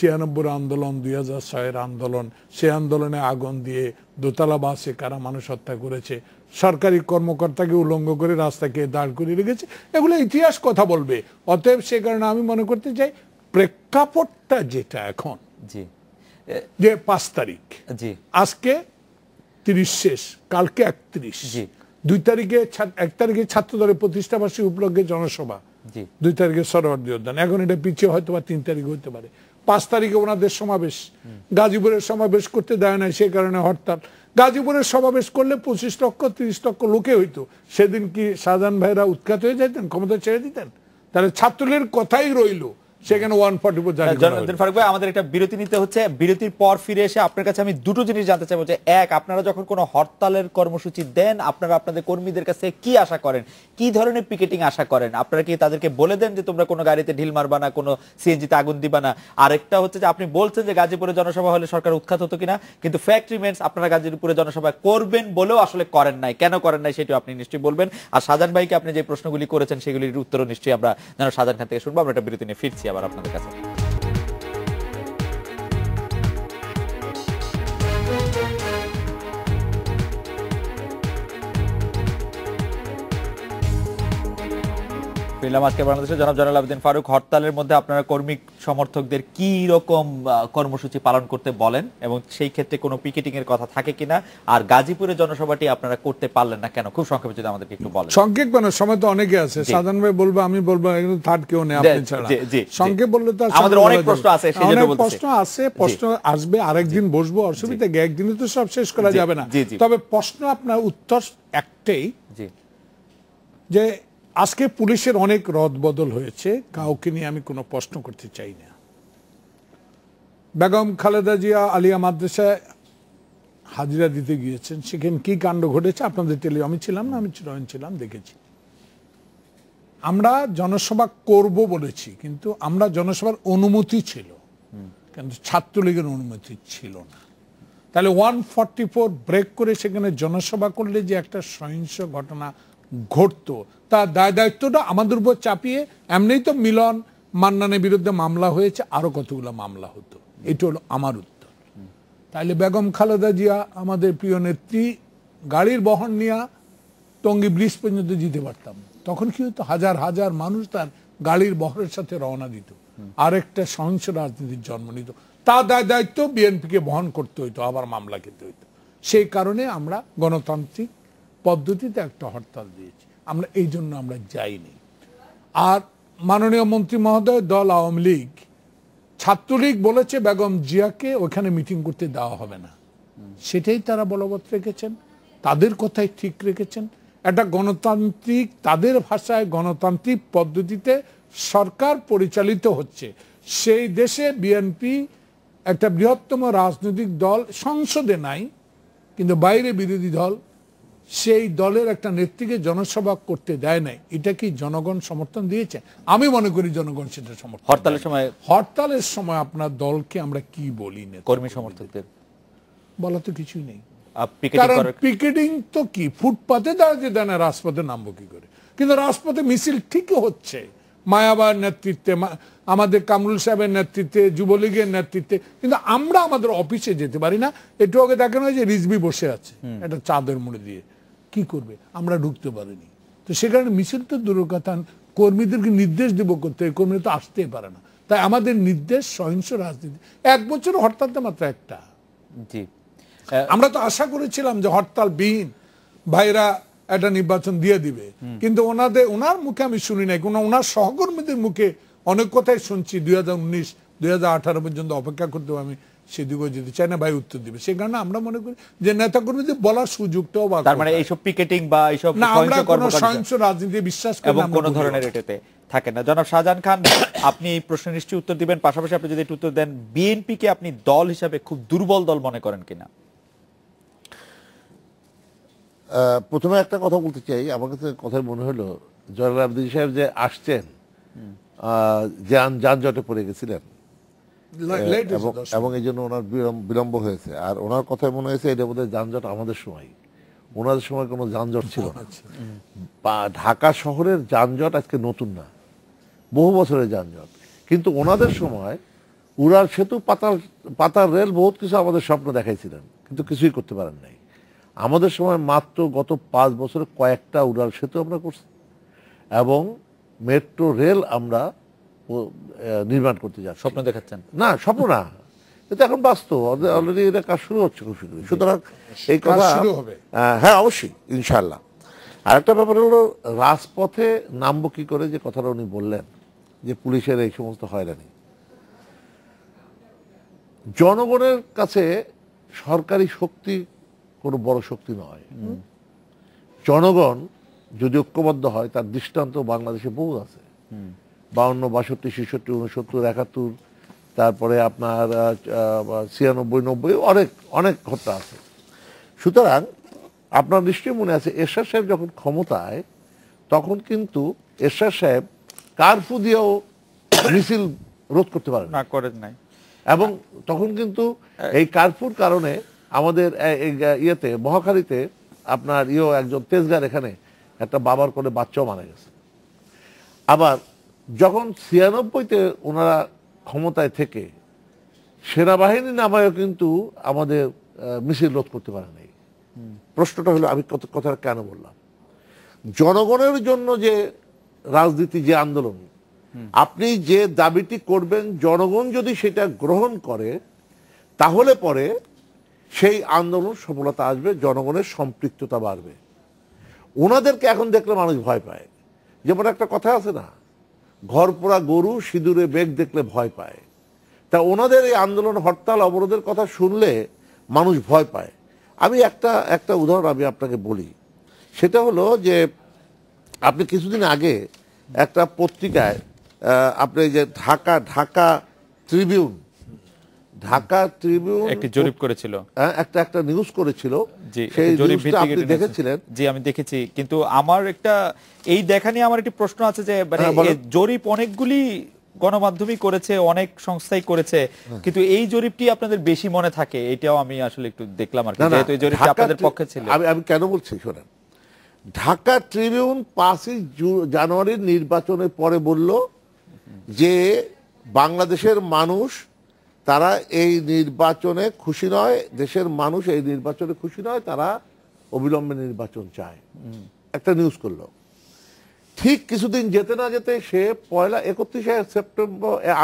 96 আন্দোলন, 2006 আন্দোলন, সে আন্দোলনে আগুন দিয়ে দোতলা বাসে কারা মানুষ হত্যা করেছে, সরকারি কর্মকর্তাকে উলঙ্গ করে রাস্তাকে দাঁড় করিয়ে রেখেছে, এগুলো ইতিহাস কথা বলবে। অতএব সে কারণে আমি মনে করতে চাই প্রেক্ষাপটটা যেটা এখন, যে 5 তারিখ, আজকে 30 শেষ, কালকে 31, 2 তারিখে 1 তারিখে ছাত্রদলের প্রতিষ্ঠাবার্ষিকী উপলক্ষে জনসভা, 2 তারিখে সরোয়ার্দী উদ্যান, এখন এটা পিছিয়ে হয়তো বা 3 তারিখ হতে পারে। 5 তারিখে ওনাদের সমাবেশ, গাজীপুরের সমাবেশ করতে দেয় না, সে কারণে হরতাল। গাজীপুরের সমাবেশ করলে 25 লক্ষ 30 লক্ষ লোকে হইতো, সেদিন কি শাহজাহান ভাইরা উৎখাত হয়ে যেতেন, ক্ষমতা ছেড়ে দিতেন? তাহলে ছাত্রলীগের কথাই রইল, সেখানে 144 জারি করা হলো। ফারুক ভাই, আমাদের একটা বিরতি নিতে হচ্ছে। বিরতির পর ফিরে এসে আপনার কাছে আমি দুটো জিনিস জানতে চাইবো। যে এক, আপনারা যখন কোনো হরতালের কর্মসূচি দেন, আপনারা আপনাদের কর্মীদের কাছে কি আশা করেন, কি ধরনের পিকেটিং আশা করেন? আপনারা কি তাদেরকে বলে দেন যে তোমরা কোনো গাড়িতে ঢিল মারবা না, কোনো সিএনজিতে আগুন দিবা না? আরেকটা হচ্ছে যে আপনি বলছেন যে গাজীপুরে জনসভা হলে সরকার উৎখাত হতো কিনা, কিন্তু ফ্যাক্ট রিমেন্স আপনারা গাজীপুরে জনসভা করবেন বলেও আসলে করেন নাই। কেন করেন নাই সেটাও আপনি নিশ্চয়ই বলবেন। আর শাহজাহান ভাইকে আপনি যে প্রশ্নগুলি করেছেন সেগুলির উত্তরও নিশ্চয়ই আমরা যেন শাহজাহান খান থেকে শুনবো। আমরা একটা বিরতি নিয়ে ফিরছি আবার আপনাদের কাছে। আজকে বাংলাদেশের জনাব জয়নাল আবেদিন ফারুক, হরতালের মধ্যে আপনারা কর্মী সমর্থকদের কি রকম কর্মসূচি পালন করতে বলেন এবং সেই ক্ষেত্রে কোনো পিকেটিং এর কথা থাকে কিনা? আর গাজীপুরের জনসভাটি আপনারা করতে পারলেন না কেন? খুব সংক্ষেপে যদি আমাদেরকে একটু বলেন। সংক্ষেপ মানে সময় তো অনেকে আছে, সাধারণ ভাই বলবো, আমি বলবো, এগুলো থার্ড কেউ নেই আপনি ছাড়া। সংক্ষেপ বললে তো আমাদের অনেক প্রশ্ন আছে, অনেক প্রশ্ন আছে, প্রশ্ন আসবে, আরেকদিন বসবো, অসুবিধা কি, একদিনে তো সব শেষ করা যাবে না। তবে প্রশ্ন আপনার উত্তর একটাই, যে আজকে পুলিশের অনেক রদবদল হয়েছে, কাউকে নিয়ে আমি কোনো প্রশ্ন করতে চাই না। বেগম খালেদা জিয়া আলিয়া মাদ্রাসায় হাজিরা দিতে গিয়েছেন, সেখানে কি কাণ্ড ঘটেছে আপনাদের আমি ছিলাম না, আমি ছিলাম, দেখেছি। আমরা জনসভা করব বলেছি, কিন্তু আমরা জনসভার অনুমতি ছিল, কিন্তু ছাত্রলীগের অনুমতি ছিল না। তাহলে 144 ব্রেক করে সেখানে জনসভা করলে যে একটা সহিংস ঘটনা ঘটতো, তার দায় দায়িত্বটা আমাদের উপর চাপিয়ে, এমনিই তো মিলন মান্নানের বিরুদ্ধে মামলা হয়েছে, আরো কতগুলো মামলা হতো। এটা হলো আমার উত্তর। তাইলে বেগম খালেদা জিয়া আমাদের প্রিয় নেত্রী গাড়ির বহন নিয়ে টঙ্গী ব্রিজ পর্যন্ত যেতে পারতাম। তখন কি হতো, হাজার হাজার মানুষ তার গাড়ির বহরের সাথে রওনা দিত, আরেকটা সহিংস রাজনীতির জন্ম নিত। তার দায় দায়িত্ব বিএনপিকে বহন করতে হইতো, আবার মামলা খেতে হইতো। সেই কারণে আমরা গণতান্ত্রিক পদ্ধতিতে একটা হরতাল দিয়েছি, আমরা এই জন্য আমরা যাইনি। আর মাননীয় মন্ত্রী মহোদয়, দল আওয়ামী লীগ, ছাত্রলীগ বলেছে বেগম জিয়াকে ওখানে মিটিং করতে দেওয়া হবে না, সেটাই তারা বলবৎ রেখেছেন, তাদের কথাই ঠিক রেখেছেন। একটা গণতান্ত্রিক, তাদের ভাষায় গণতান্ত্রিক পদ্ধতিতে সরকার পরিচালিত হচ্ছে, সেই দেশে বিএনপি একটা বৃহত্তম রাজনৈতিক দল, সংসদে নাই কিন্তু বাইরে বিরোধী দল, সেই দলের একটা নেত্রীকে জনসভা করতে দেয় নাই। এটা কি জনগণ সমর্থন দিয়েছে? আমি মনে করি জনগণ সেটা সমর্থন। হরতালের সময় আপনার দলকে আমরা কি বলি না, কর্মী সমর্থকদের বলা তো কিছুই নেই। কারণ পিকেটিং তো কি, ফুটপাতে দাঁড়াতে দেয় না, রাজপথে নামবো কি করে? কিন্তু রাজপথে মিছিল ঠিকই হচ্ছে, মায়াবার নেতৃত্বে, আমাদের কামরুল সাহেবের নেতৃত্বে, যুবলীগের নেতৃত্বে, কিন্তু আমরা আমাদের অফিসে যেতে পারি না। একটু আগে দেখানো হয় যে রিজভি বসে আছে একটা চাঁদের মুড়ে দিয়ে, কি করবে? আমরা ঢুকতে পারিনি। তো সে কারণে মিছিল তো দূরের কথা, কর্মীদেরকে নির্দেশ দেব করতে, কর্মীরা তো আসতেই পারে না। তাই আমাদের নির্দেশ সহিংস রাজনীতি। 1 বছর হরতালটা মাত্র একটা। আমরা তো আশা করেছিলাম যে হরতাল বিহীন ভাইরা একটা নির্বাচন দিয়ে দিবে, কিন্তু ওনার মুখে আমি শুনি নাই, কোনো ওনার সহকর্মীদের মুখে অনেক কথাই শুনছি। 2019 2018 পর্যন্ত অপেক্ষা করতে হবে, আমি সেদিকেও যেতে চাই না, ভাই উত্তর দিবে। সেই কারণে আমরা মনে করি যে নেতা কর্মীদের বলার সুযোগটাও, তার মানে এইসব পিকেটিং বা এইসব সহিংস রাজনীতি বিশ্বাস করি না, কোনো ধরনের এটাতে থাকে না। জনাব শাহজাহান খান, আপনি এই প্রশ্নের নিশ্চয়ই উত্তর দিবেন, পাশাপাশি আপনি যদি একটু উত্তর দেন, বিএনপি কে আপনি দল হিসাবে খুব দুর্বল দল মনে করেন কিনা? প্রথমে একটা কথা বলতে চাই, আমার কাছে কথা মনে হলো জয়নাল আবেদিন সাহেব যে আসছেন, যানজটে পড়ে গেছিলেন এবং এই জন্য ওনার বিলম্ব হয়েছে। আর ওনার কথায় মনে হয়েছে এটা বোধহয় যানজট আমাদের সময়, ওনাদের সময় কোনো যানজট ছিল না। ঢাকা শহরের যানজট আজকে নতুন না, বহু বছরের যানজট, কিন্তু ওনাদের সময় উড়াল সেতু, পাতার রেল, বহুত কিছু আমাদের স্বপ্ন দেখাইছিলেন, কিন্তু কিছুই করতে পারেন নাই। আমাদের সময় মাত্র গত 5 বছরে কয়েকটা উড়াল সেতু আমরা করছি এবং মেট্রো রেল আমরা নির্মাণ করতে যাচ্ছি। স্বপ্ন দেখাচ্ছেন? না, স্বপ্ন না, এটা এখন বাস্তব, অলরেডি এটা কাজ শুরু হচ্ছে খুব শীঘ্রই। সুতরাং এই কাজ কথা, শুরু হবে। হ্যাঁ অবশ্যই, ইনশাআল্লাহ। আরেকটা ব্যাপার হলো রাজপথে নামবো কি করে, যে কথাটা উনি বললেন যে পুলিশের এই সমস্ত হয়রানি। জনগণের কাছে সরকারি শক্তি কোনো বড় শক্তি নয়। জনগণ যদি ঐক্যবদ্ধ হয়, তার দৃষ্টান্ত বাংলাদেশে বহু আছে। 52, 62, 66, 69, 71, তারপরে আপনার 96, 90, অনেক অনেক ঘটনা আছে। সুতরাং আপনার নিশ্চয়ই মনে আছে, এরশাদ সাহেব যখন ক্ষমতায়, তখন কিন্তু এরশাদ সাহেব কারফিউ দিয়েও মিছিল রোধ করতে পারেন না, করেন নাই। এবং তখন কিন্তু এই কারফিউর কারণে আমাদের ইয়েতে, মহাখালীতে আপনার একজন তেজগার এখানে একটা বাবার কোলে বাচ্চাও মারা গেছে। আবার যখন 96-তে ওনারা ক্ষমতায় থেকে সেনাবাহিনী নামায়ও কিন্তু আমাদের মিছিল রোধ করতে পারে নাই। প্রশ্নটা হলো, আমি কথাটা কেন বললাম, জনগণের জন্য যে রাজনীতি, যে আন্দোলন, আপনি যে দাবিটি করবেন, জনগণ যদি সেটা গ্রহণ করে, তাহলে পরে সেই আন্দোলন সফলতা আসবে, জনগণের সম্পৃক্ততা বাড়বে। ওনাদেরকে এখন দেখলে মানুষ ভয় পায়। যেমন একটা কথা আছে না, ঘর পোড়া গরু সিঁদুরে বেগ দেখলে ভয় পায়। তা ওনাদের এই আন্দোলন, হরতাল, অবরোধের কথা শুনলে মানুষ ভয় পায়। আমি একটা উদাহরণ আমি আপনাকে বলি। সেটা হলো যে, আপনি কিছুদিন আগে একটা পত্রিকায় আপনি যে ঢাকা ট্রিবিউন একটি জরিপ করেছিল, একটা নিউজ করেছিল, সেই নিউজটা আপনি দেখেছিলেন? জি, আমি দেখেছি। কিন্তু আমার এই দেখা নিয়ে আমার একটি প্রশ্ন আছে যে, মানে জরিপ অনেকগুলি গণমাধ্যমই করেছে, অনেক সংস্থাই করেছে, কিন্তু এই জরিপটি আপনাদের বেশি মনে থাকে, এটাও আমি আসলে একটু দেখলাম আর কি, যেহেতু এই জরিপটি আপনাদের পক্ষে ছিল। আমি কেন বলছি শোনেন, ঢাকা ট্রিবিউন 5 জানুয়ারির নির্বাচনের পরে বলল যে বাংলাদেশের মানুষ, তারা এই নির্বাচনে খুশি নয়, দেশের মানুষ এই নির্বাচনে খুশি নয়, তারা অবিলম্বে নির্বাচন চায়। একটা নিউজ করলো। ঠিক কিছুদিন যেতে না যেতে সে 31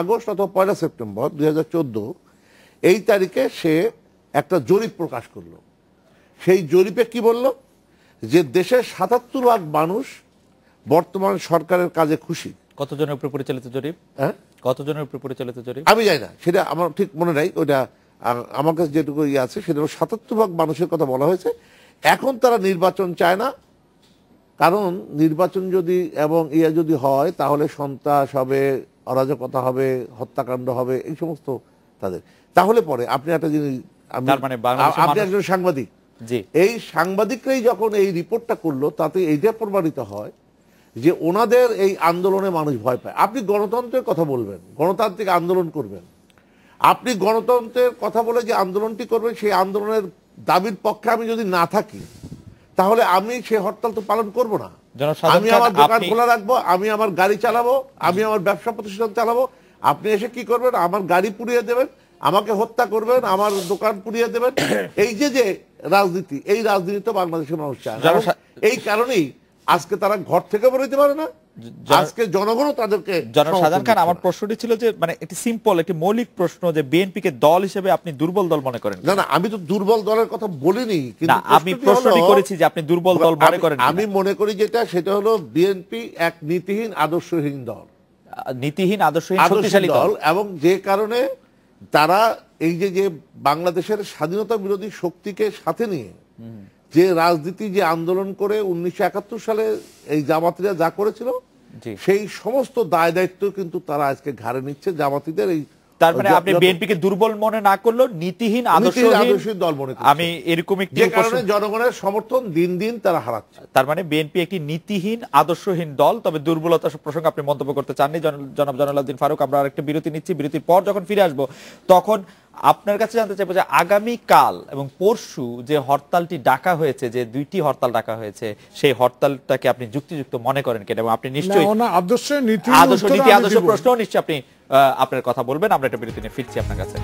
আগস্ট অথবা 1 সেপ্টেম্বর 2014 এই তারিখে সে একটা জরিপ প্রকাশ করলো। সেই জরিপে কি বলল, যে দেশের 77% মানুষ বর্তমান সরকারের কাজে খুশি। কতজনের উপর পরিচালিত জরিপ? কতজনের উপর পরিচালিত জরিপ আমি জানি না, সেটা আমার ঠিক মনে নাই। ওইটা আমার কাছে যেটুকু আছে, সেটা 77% মানুষের কথা বলা হয়েছে। এখন তারা নির্বাচন চায় না, কারণ নির্বাচন যদি এবং যদি হয়, তাহলে সন্ত্রাস হবে, অরাজকতা হবে, হত্যাকাণ্ড হবে, এই সমস্ত তাদের। তাহলে পরে আপনি একটা জিনিস, আপনি একজন সাংবাদিক, এই সাংবাদিকরাই যখন এই রিপোর্টটা করলো, তাতে এইটা প্রমাণিত হয় যে ওনাদের এই আন্দোলনে মানুষ ভয় পায়। আপনি গণতন্ত্রের কথা বলবেন, গণতান্ত্রিক আন্দোলন করবেন, আপনি গণতন্ত্রের কথা বলে যে আন্দোলনটি করবেন, সেই আন্দোলনের দাবির পক্ষে আমি যদি না থাকি, তাহলে আমি সেই হরতাল তো পালন করব না। আমি আমার দোকান খোলা রাখবো, আমি আমার গাড়ি চালাবো, আমি আমার ব্যবসা প্রতিষ্ঠান চালাবো। আপনি এসে কি করবেন, আমার গাড়ি পুড়িয়ে দেবেন, আমাকে হত্যা করবেন, আমার দোকান পুড়িয়ে দেবেন। এই যে রাজনীতি, এই রাজনীতি তো বাংলাদেশের মানুষ চায় না। এই কারণেই আজকে তারা ঘর থেকে বেরোতে পারে না, আজকে জনগণও তাদেরকে। জনসাধারণ খান, আমার প্রশ্নটি ছিল যে, মানে একটি সিম্পল, একটি মৌলিক প্রশ্ন, যে বিএনপি কে দল হিসেবে আপনি দুর্বল দল মনে করেন? না, আমি তো দুর্বল দলের কথা বলিনি, কিন্তু আমি প্রশ্নটি করেছি যে আপনি দুর্বল দল মনে করেন। আমি মনে করি সেটা হলো বিএনপি এক নীতিহীন, আদর্শহীন দল। নীতিহীন, আদর্শহীন, শক্তিশালী দল। এবং যে কারণে তারা এই যে বাংলাদেশের স্বাধীনতা বিরোধী শক্তিকে সাথে নিয়ে যে রাজনীতি, যে আন্দোলন করে 1971 সালে এই জামাতিরা যা করেছিল, সেই সমস্ত দায় দায়িত্ব কিন্তু তারা আজকে ঘাড়ে নিচ্ছে জামাতিদের। এই তার মানে আপনি বিএনপি কে দুর্বল মনে না করলেও নীতিহীন, আদর্শহীন দল মনে করেন। আমি এরকম একটি, যে কারণে জনগণের সমর্থন দিন দিন তারা হারাচ্ছে। তার মানে বিএনপি একটি নীতিহীন, আদর্শহীন দল। তবে দুর্বলতা প্রসঙ্গে আপনি মন্তব্য করতে চাননি জনাব জয়নুল আবেদিন ফারুক। আমরা আরেকটা বিরতি নিচ্ছি, বিরতির পর যখন ফিরে আসবো তখন আপনার কাছে জানতে চাইবো যে আগামী কাল এবং পরশু যে হরতালটি ডাকা হয়েছে, যে 2টি হরতাল ডাকা হয়েছে, সেই হরতালটাকে আপনি যুক্তিযুক্ত মনে করেন কিনা, এবং আপনি নিশ্চয়ই আদর্শ নীতি আদর্শ প্রশ্ন নিশ্চয়ই আপনি আপনার কথা বলবেন। আমরা একটা বিরতি নিয়ে ফিরছি আপনার কাছে।